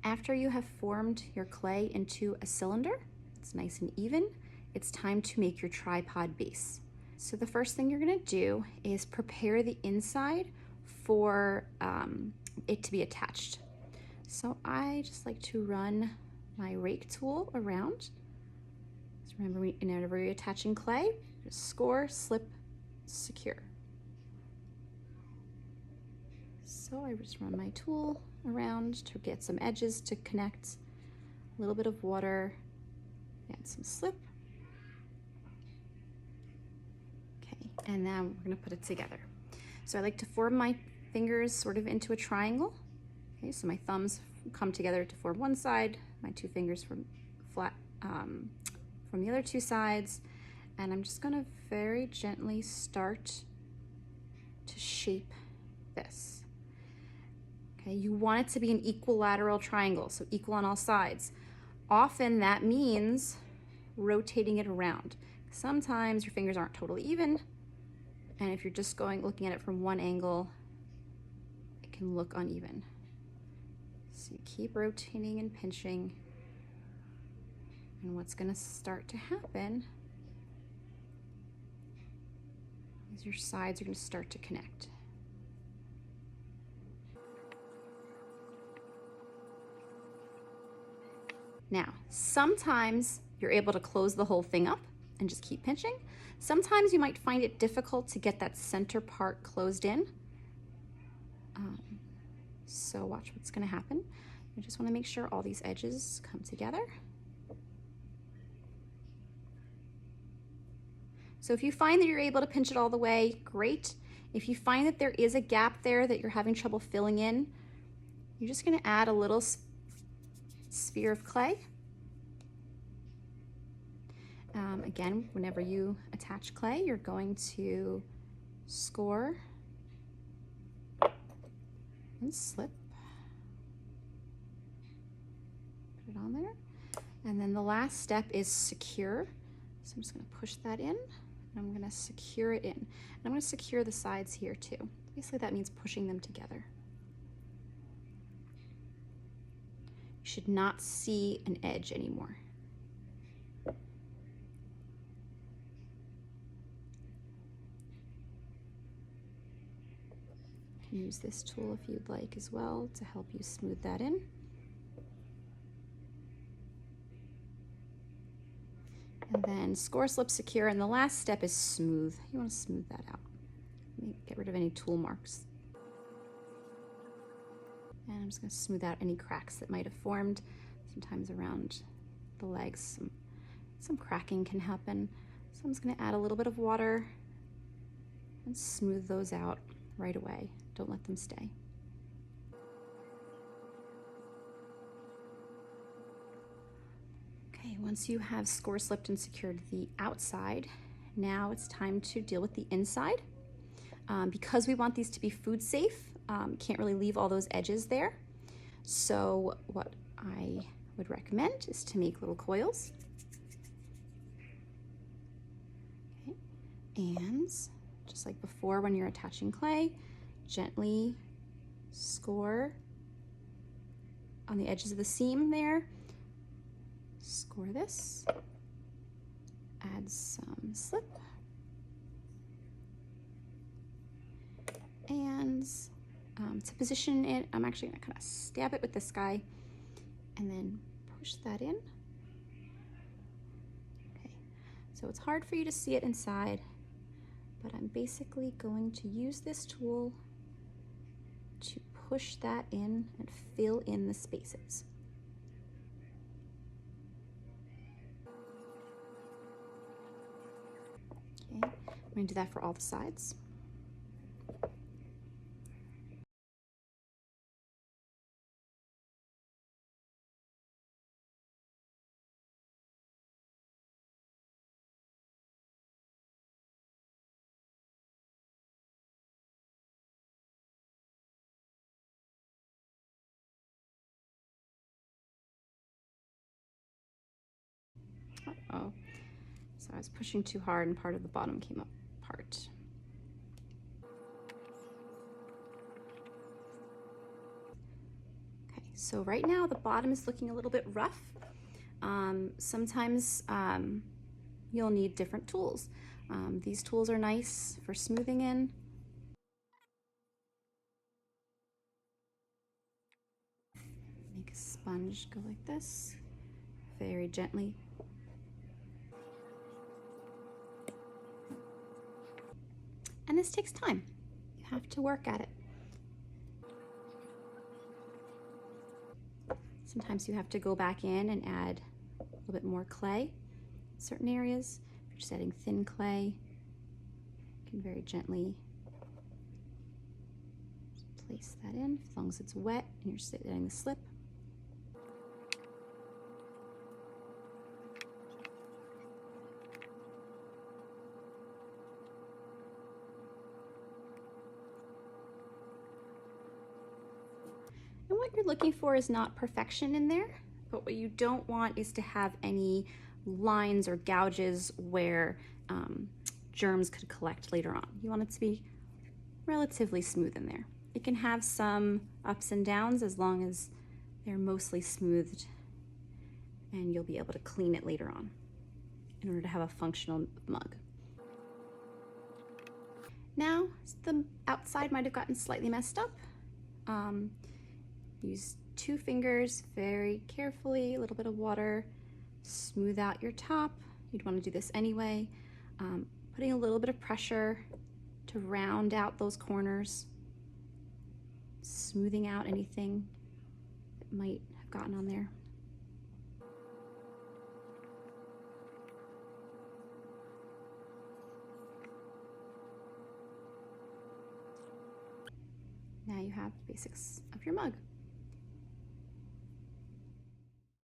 After you have formed your clay into a cylinder, it's nice and even, it's time to make your tripod base. So the first thing you're gonna do is prepare the inside for it to be attached. So I just like to run my rake tool around. So remember, whenever you're attaching clay, just score, slip, secure. So I just run my tool around to get some edges to connect, a little bit of water, and some slip. Okay, and now we're gonna put it together. So I like to form my fingers sort of into a triangle. Okay, so my thumbs come together to form one side, my two fingers from flat from the other two sides, and I'm just gonna very gently start to shape this. Okay, you want it to be an equilateral triangle, so equal on all sides. Often that means rotating it around. Sometimes your fingers aren't totally even, and if you're just looking at it from one angle, it can look uneven. So you keep rotating and pinching, and what's gonna start to happen is your sides are gonna start to connect. Now, sometimes you're able to close the whole thing up and just keep pinching. Sometimes you might find it difficult to get that center part closed in. So watch what's gonna happen. I just wanna make sure all these edges come together. So if you find that you're able to pinch it all the way, great. If you find that there is a gap there that you're having trouble filling in, you're just gonna add a little sphere of clay. Again, whenever you attach clay, you're going to score and slip. Put it on there. And then the last step is secure. So I'm just gonna push that in, and I'm gonna secure it in. And I'm gonna secure the sides here too. Basically that means pushing them together. You should not see an edge anymore. You can use this tool if you'd like as well to help you smooth that in. And then score, slip, secure, and the last step is smooth. You want to smooth that out. Get rid of any tool marks. And I'm just going to smooth out any cracks that might have formed. Sometimes around the legs, some cracking can happen. So I'm just going to add a little bit of water and smooth those out right away. Don't let them stay. Okay, once you have score, slipped, and secured the outside, now it's time to deal with the inside. Because we want these to be food safe, can't really leave all those edges there. So what I would recommend is to make little coils. Okay. And just like before when you're attaching clay, gently score on the edges of the seam there. Score this, add some slip, and to position it, I'm actually gonna kind of stab it with this guy and then push that in. Okay, so it's hard for you to see it inside, but I'm basically going to use this tool to push that in and fill in the spaces. Okay, I'm going to do that for all the sides. Uh-oh, so I was pushing too hard and part of the bottom came apart. Okay, So right now the bottom is looking a little bit rough. Sometimes you'll need different tools. These tools are nice for smoothing in. Make a sponge go like this, very gently. And this takes time. You have to work at it. Sometimes you have to go back in and add a little bit more clay in certain areas. If you're just adding thin clay, you can very gently place that in, as long as it's wet and you're just adding the slip. And what you're looking for is not perfection in there, but what you don't want is to have any lines or gouges where germs could collect later on. You want it to be relatively smooth in there. It can have some ups and downs as long as they're mostly smoothed, and you'll be able to clean it later on in order to have a functional mug. Now, the outside might have gotten slightly messed up. Use 2 fingers very carefully, a little bit of water, smooth out your top. You'd want to do this anyway. Putting a little bit of pressure to round out those corners, smoothing out anything that might have gotten on there. Now you have the basics of your mug.